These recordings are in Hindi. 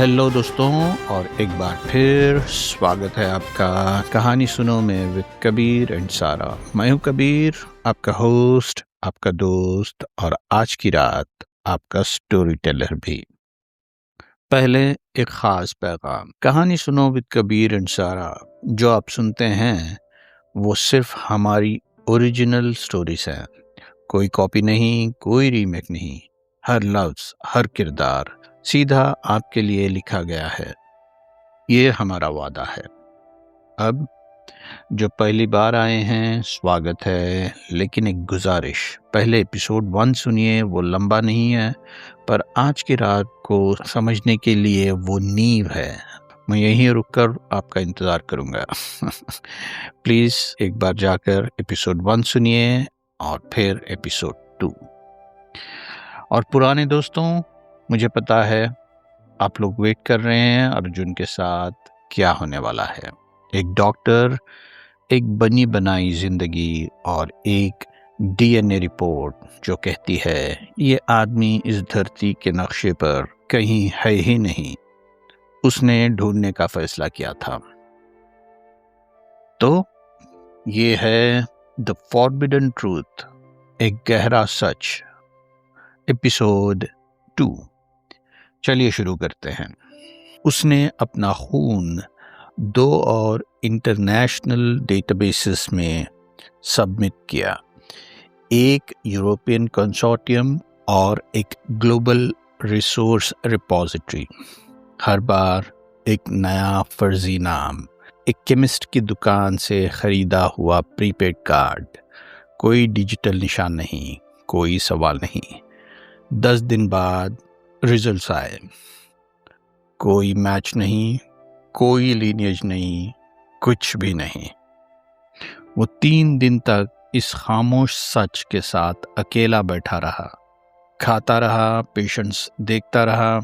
हेलो दोस्तों, और एक बार फिर स्वागत है आपका कहानी सुनो में विद कबीर एंड सारा। मैं हूं कबीर, आपका होस्ट, आपका दोस्त, और आज की रात आपका स्टोरी टेलर भी। पहले एक खास पैगाम। कहानी सुनो विद कबीर एंड सारा जो आप सुनते हैं वो सिर्फ हमारी ओरिजिनल स्टोरीज हैं। कोई कॉपी नहीं, कोई रीमेक नहीं। हर लफ्ज, हर किरदार सीधा आपके लिए लिखा गया है। ये हमारा वादा है। अब जो पहली बार आए हैं, स्वागत है, लेकिन एक गुजारिश, पहले एपिसोड 1 सुनिए। वो लंबा नहीं है, पर आज की रात को समझने के लिए वो नींव है। मैं यहीं रुककर आपका इंतज़ार करूँगा। प्लीज़ एक बार जाकर एपिसोड 1 सुनिए और फिर एपिसोड 2। और पुराने दोस्तों, मुझे पता है आप लोग वेट कर रहे हैं अर्जुन के साथ क्या होने वाला है। एक डॉक्टर, एक बनी बनाई जिंदगी और एक डीएनए रिपोर्ट जो कहती है ये आदमी इस धरती के नक्शे पर कहीं है ही नहीं। उसने ढूंढने का फैसला किया था। तो ये है द फॉरबिडन ट्रूथ, एक गहरा सच, एपिसोड 2। चलिए शुरू करते हैं। उसने अपना खून 2 और इंटरनेशनल डेटाबेसेस में सबमिट किया, एक यूरोपियन कंसोर्टियम और एक ग्लोबल रिसोर्स रिपोजिटरी। हर बार एक नया फर्जी नाम, एक केमिस्ट की दुकान से खरीदा हुआ प्रीपेड कार्ड, कोई डिजिटल निशान नहीं, कोई सवाल नहीं। 10 दिन बाद रिजल्ट्स आए। कोई मैच नहीं, कोई लीनियज नहीं, कुछ भी नहीं। वो 3 दिन तक इस खामोश सच के साथ अकेला बैठा रहा, खाता रहा, पेशेंट्स देखता रहा,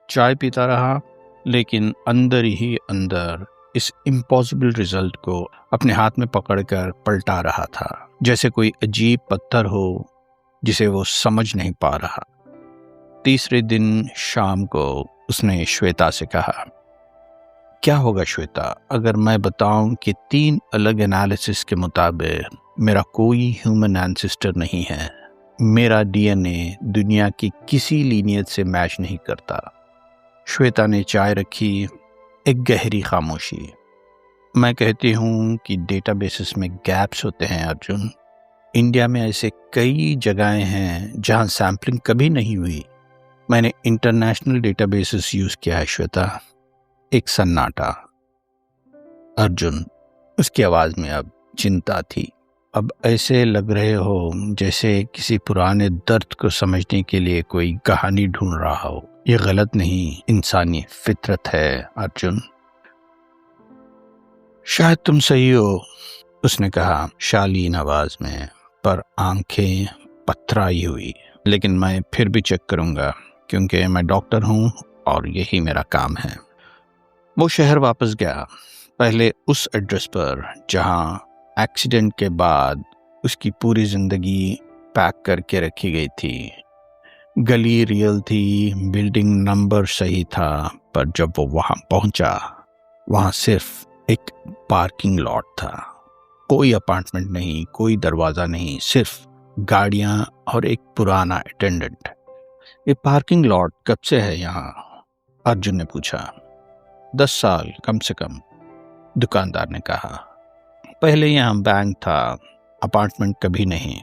चाय पीता रहा, लेकिन अंदर ही अंदर इस इम्पॉसिबल रिजल्ट को अपने हाथ में पकड़कर पलटा रहा था, जैसे कोई अजीब पत्थर हो जिसे वो समझ नहीं पा रहा। तीसरे दिन शाम को उसने श्वेता से कहा, क्या होगा श्वेता अगर मैं बताऊं कि 3 अलग एनालिसिस के मुताबिक मेरा कोई ह्यूमन एंसेस्टर नहीं है। मेरा डीएनए दुनिया की किसी लीनियज से मैच नहीं करता। श्वेता ने चाय रखी, एक गहरी खामोशी। मैं कहती हूँ कि डेटाबेसेस में गैप्स होते हैं अर्जुन। इंडिया में ऐसे कई जगहें हैं जहाँ सैम्पलिंग कभी नहीं हुई। मैंने इंटरनेशनल डेटाबेसेस यूज किया है श्वेता। एक सन्नाटा। अर्जुन, उसकी आवाज में अब चिंता थी। अब ऐसे लग रहे हो जैसे किसी पुराने दर्द को समझने के लिए कोई कहानी ढूंढ रहा हो। ये गलत नहीं, इंसानी फितरत है अर्जुन। शायद तुम सही हो, उसने कहा शालीन आवाज में, पर आंखें पथराई हुई। लेकिन मैं फिर भी चेक करूंगा, क्योंकि मैं डॉक्टर हूं और यही मेरा काम है। वो शहर वापस गया, पहले उस एड्रेस पर जहां एक्सीडेंट के बाद उसकी पूरी जिंदगी पैक करके रखी गई थी। गली रियल थी, बिल्डिंग नंबर सही था, पर जब वो वहां पहुंचा, वहां सिर्फ एक पार्किंग लॉट था। कोई अपार्टमेंट नहीं, कोई दरवाजा नहीं, सिर्फ गाड़ियां और एक पुराना अटेंडेंट। ये पार्किंग लॉट कब से है यहाँ? अर्जुन ने पूछा। 10 साल कम से कम, दुकानदार ने कहा। पहले यहाँ बैंक था, अपार्टमेंट कभी नहीं।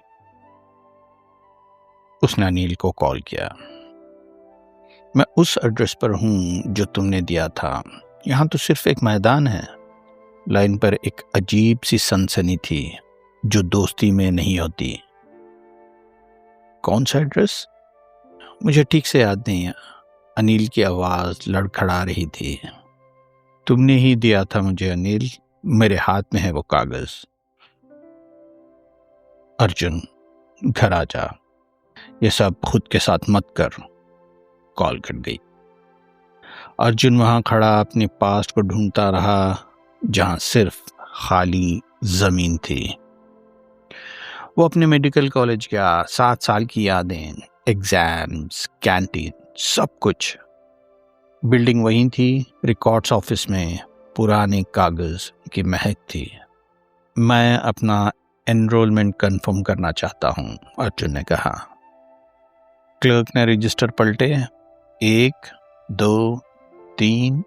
उसने अनिल को कॉल किया। मैं उस एड्रेस पर हूँ जो तुमने दिया था। यहाँ तो सिर्फ एक मैदान है। लाइन पर एक अजीब सी सनसनी थी जो दोस्ती में नहीं होती। कौन सा एड्रेस? मुझे ठीक से याद नहीं है। अनिल की आवाज लड़खड़ा रही थी। तुमने ही दिया था मुझे अनिल, मेरे हाथ में है वो कागज। अर्जुन, घर आ जा, ये सब खुद के साथ मत कर। कॉल कट गई। अर्जुन वहां खड़ा अपने पास्ट को ढूंढता रहा, जहां सिर्फ खाली जमीन थी। वो अपने मेडिकल कॉलेज गया, 7 साल की यादें, एग्जाम्स, कैंटीन, सब कुछ। बिल्डिंग वही थी, रिकॉर्ड्स ऑफिस में पुराने कागज की महक थी। मैं अपना एनरोलमेंट कंफर्म करना चाहता हूं, अर्जुन ने कहा। क्लर्क ने रजिस्टर पलटे। 1, 2, 3।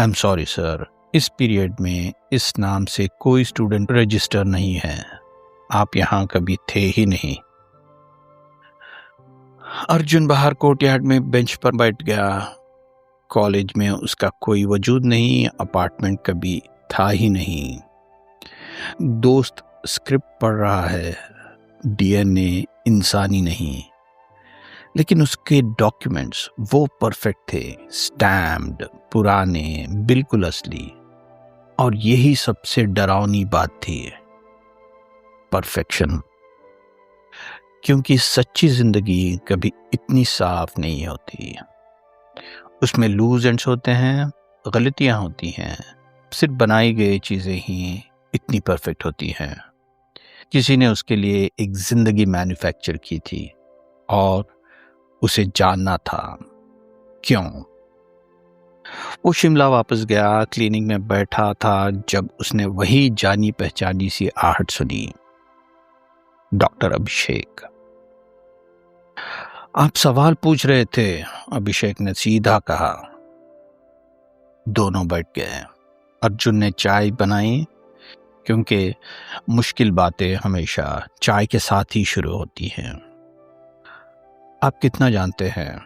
आई एम सॉरी सर, इस पीरियड में इस नाम से कोई स्टूडेंट रजिस्टर नहीं है। आप यहाँ कभी थे ही नहीं। अर्जुन बाहर कोर्टयार्ड में बेंच पर बैठ गया। कॉलेज में उसका कोई वजूद नहीं, अपार्टमेंट कभी था ही नहीं। दोस्त स्क्रिप्ट पढ़ रहा है, डीएनए इंसानी नहीं, लेकिन उसके डॉक्यूमेंट्स वो परफेक्ट थे, स्टैम्प्ड, पुराने, बिल्कुल असली। और यही सबसे डरावनी बात थी, परफेक्शन। क्योंकि सच्ची जिंदगी कभी इतनी साफ नहीं होती। उसमें लूज एंड्स होते हैं, गलतियां होती हैं। सिर्फ बनाई गई चीजें ही इतनी परफेक्ट होती हैं। किसी ने उसके लिए एक जिंदगी मैन्युफैक्चर की थी और उसे जानना था क्यों। वो शिमला वापस गया, क्लिनिक में बैठा था जब उसने वही जानी पहचानी सी आहट सुनी। डॉक्टर अभिषेक। आप सवाल पूछ रहे थे, अभिषेक ने सीधा कहा। दोनों बैठ गए। अर्जुन ने चाय बनाई, क्योंकि मुश्किल बातें हमेशा चाय के साथ ही शुरू होती हैं। आप कितना जानते हैं?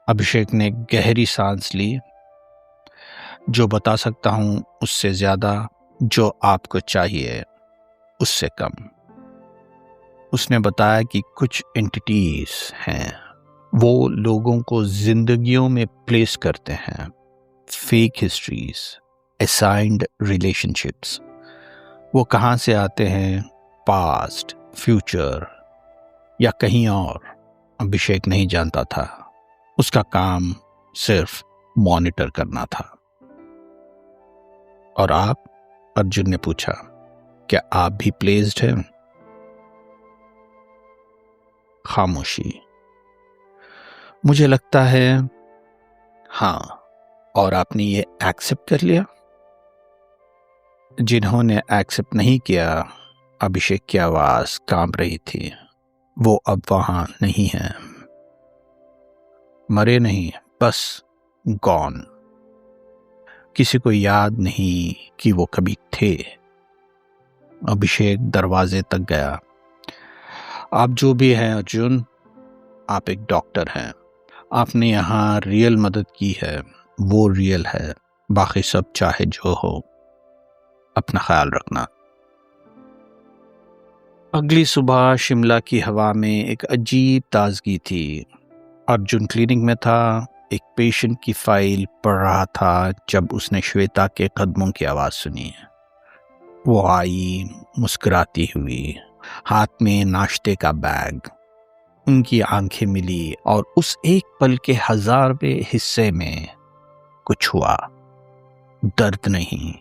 अभिषेक ने गहरी सांस ली। जो बता सकता हूं उससे ज्यादा, जो आपको चाहिए उससे कम। उसने बताया कि कुछ एंटिटीज हैं, वो लोगों को जिंदगियों में प्लेस करते हैं। Fake histories, assigned relationships. वो कहाँ से आते हैं, पास्ट, फ्यूचर या कहीं और, अभिषेक नहीं जानता था। उसका काम सिर्फ मॉनिटर करना था। और आप? अर्जुन ने पूछा। क्या आप भी प्लेस्ड हैं? खामोशी। मुझे लगता है हाँ। और आपने ये एक्सेप्ट कर लिया? जिन्होंने एक्सेप्ट नहीं किया, अभिषेक की आवाज कांप रही थी, वो अब वहां नहीं है। मरे नहीं, बस गॉन। किसी को याद नहीं कि वो कभी थे। अभिषेक दरवाजे तक गया। आप जो भी हैं अर्जुन, आप एक डॉक्टर हैं। आपने यहाँ रियल मदद की है, वो रियल है। बाकी सब चाहे जो हो, अपना ख्याल रखना। अगली सुबह शिमला की हवा में एक अजीब ताजगी थी। अर्जुन क्लिनिक में था, एक पेशेंट की फाइल पढ़ रहा था जब उसने श्वेता के कदमों की आवाज सुनी। वो आई मुस्कुराती हुई, हाथ में नाश्ते का बैग। उनकी आंखें मिली और उस एक पल के हजारवें हिस्से में कुछ हुआ। दर्द नहीं,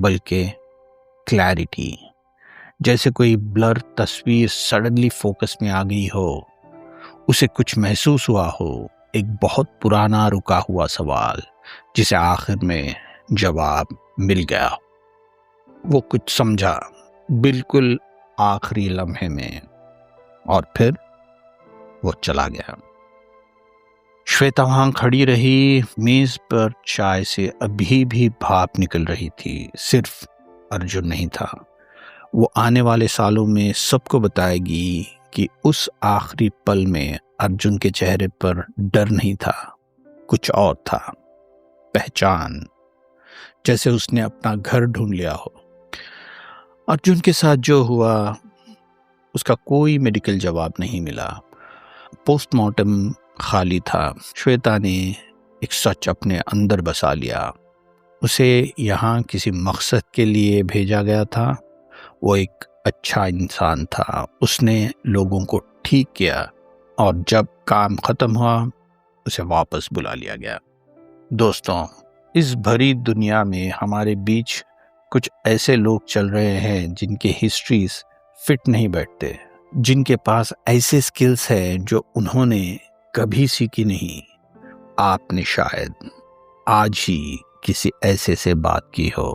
बल्कि क्लैरिटी। जैसे कोई ब्लर तस्वीर सडनली फोकस में आ गई हो। उसे कुछ महसूस हुआ हो, एक बहुत पुराना रुका हुआ सवाल जिसे आखिर में जवाब मिल गया। वो कुछ समझा, बिल्कुल आखिरी लम्हे में, और फिर वो चला गया। श्वेता वहां खड़ी रही। मेज पर चाय से अभी भी भाप निकल रही थी। सिर्फ अर्जुन नहीं था। वो आने वाले सालों में सबको बताएगी कि उस आखिरी पल में अर्जुन के चेहरे पर डर नहीं था, कुछ और था। पहचान, जैसे उसने अपना घर ढूंढ लिया हो। अर्जुन के साथ जो हुआ, उसका कोई मेडिकल जवाब नहीं मिला। पोस्टमार्टम खाली था। श्वेता ने एक सच अपने अंदर बसा लिया। उसे यहाँ किसी मकसद के लिए भेजा गया था। वो एक अच्छा इंसान था। उसने लोगों को ठीक किया और जब काम खत्म हुआ, उसे वापस बुला लिया गया। दोस्तों, इस भरी दुनिया में हमारे बीच कुछ ऐसे लोग चल रहे हैं जिनके हिस्ट्रीज फिट नहीं बैठते, जिनके पास ऐसे स्किल्स हैं जो उन्होंने कभी सीखी नहीं, आपने शायद आज ही किसी ऐसे से बात की हो।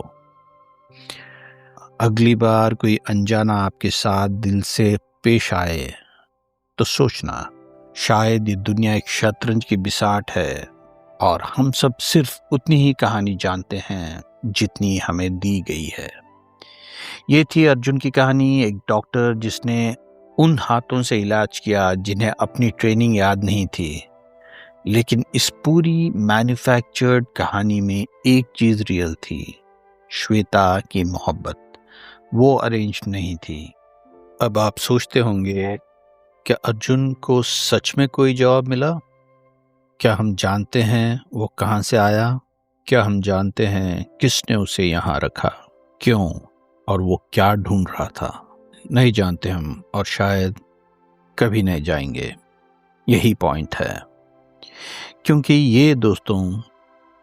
अगली बार कोई अनजाना आपके साथ दिल से पेश आए तो सोचना, शायद ये दुनिया एक शतरंज की बिसाट है और हम सब सिर्फ उतनी ही कहानी जानते हैं जितनी हमें दी गई है। ये थी अर्जुन की कहानी, एक डॉक्टर जिसने उन हाथों से इलाज किया जिन्हें अपनी ट्रेनिंग याद नहीं थी। लेकिन इस पूरी मैन्युफैक्चर्ड कहानी में एक चीज रियल थी, श्वेता की मोहब्बत। वो अरेंज नहीं थी। अब आप सोचते होंगे, क्या अर्जुन को सच में कोई जवाब मिला? क्या हम जानते हैं वो कहाँ से आया? क्या हम जानते हैं किसने उसे यहाँ रखा? क्यों? और वो क्या ढूंढ रहा था? नहीं जानते हम, और शायद कभी नहीं जाएंगे। यही पॉइंट है, क्योंकि ये दोस्तों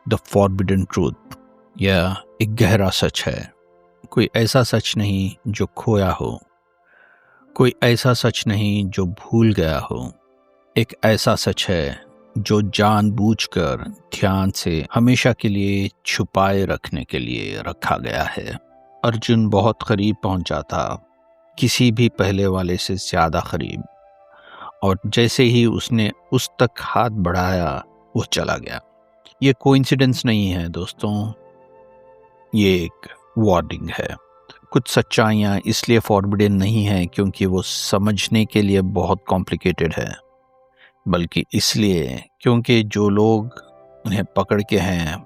द फॉरबिडन ट्रूथ या एक गहरा सच है। कोई ऐसा सच नहीं जो खोया हो, कोई ऐसा सच नहीं जो भूल गया हो। एक ऐसा सच है जो जानबूझकर ध्यान से हमेशा के लिए छुपाए रखने के लिए रखा गया है। अर्जुन बहुत करीब पहुंचा था, किसी भी पहले वाले से ज्यादा करीब, और जैसे ही उसने उस तक हाथ बढ़ाया वो चला गया। ये कोइंसिडेंस नहीं है दोस्तों, ये एक वार्निंग है। कुछ सच्चाइयाँ इसलिए फॉरबिडन नहीं है क्योंकि वो समझने के लिए बहुत कॉम्प्लिकेटेड है, बल्कि इसलिए क्योंकि जो लोग उन्हें पकड़ के हैं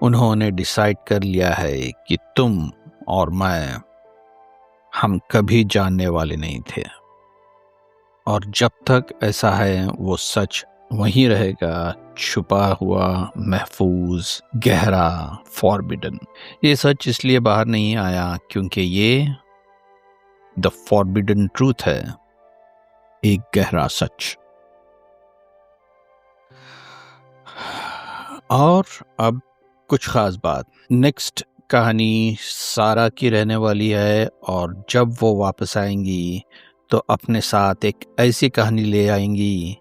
उन्होंने डिसाइड कर लिया है कि तुम और मैं, हम कभी जानने वाले नहीं थे। और जब तक ऐसा है वो सच वहीं रहेगा, छुपा हुआ, महफूज, गहरा, फॉरबिडन। ये सच इसलिए बाहर नहीं आया क्योंकि ये द फॉरबिडन ट्रूथ है, एक गहरा सच। और अब कुछ खास बात, नेक्स्ट कहानी सारा की रहने वाली है, और जब वो वापस आएंगी तो अपने साथ एक ऐसी कहानी ले आएंगी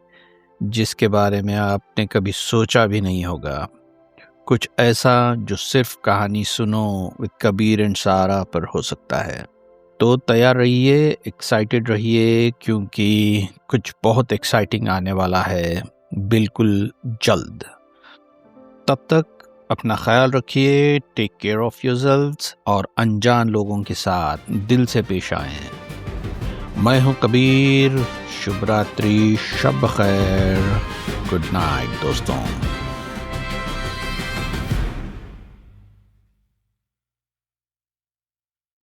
जिसके बारे में आपने कभी सोचा भी नहीं होगा। कुछ ऐसा जो सिर्फ कहानी सुनो विद कबीर एंड सारा पर हो सकता है। तो तैयार रहिए, एक्साइटेड रहिए, क्योंकि कुछ बहुत एक्साइटिंग आने वाला है बिल्कुल जल्द। तब तक अपना ख्याल रखिए, टेक केयर ऑफ योरसेल्व्स, और अनजान लोगों के साथ दिल से पेश आएं। मैं हूं कबीर, शुभ रात्रि, शब खैर, गुड नाइट दोस्तों।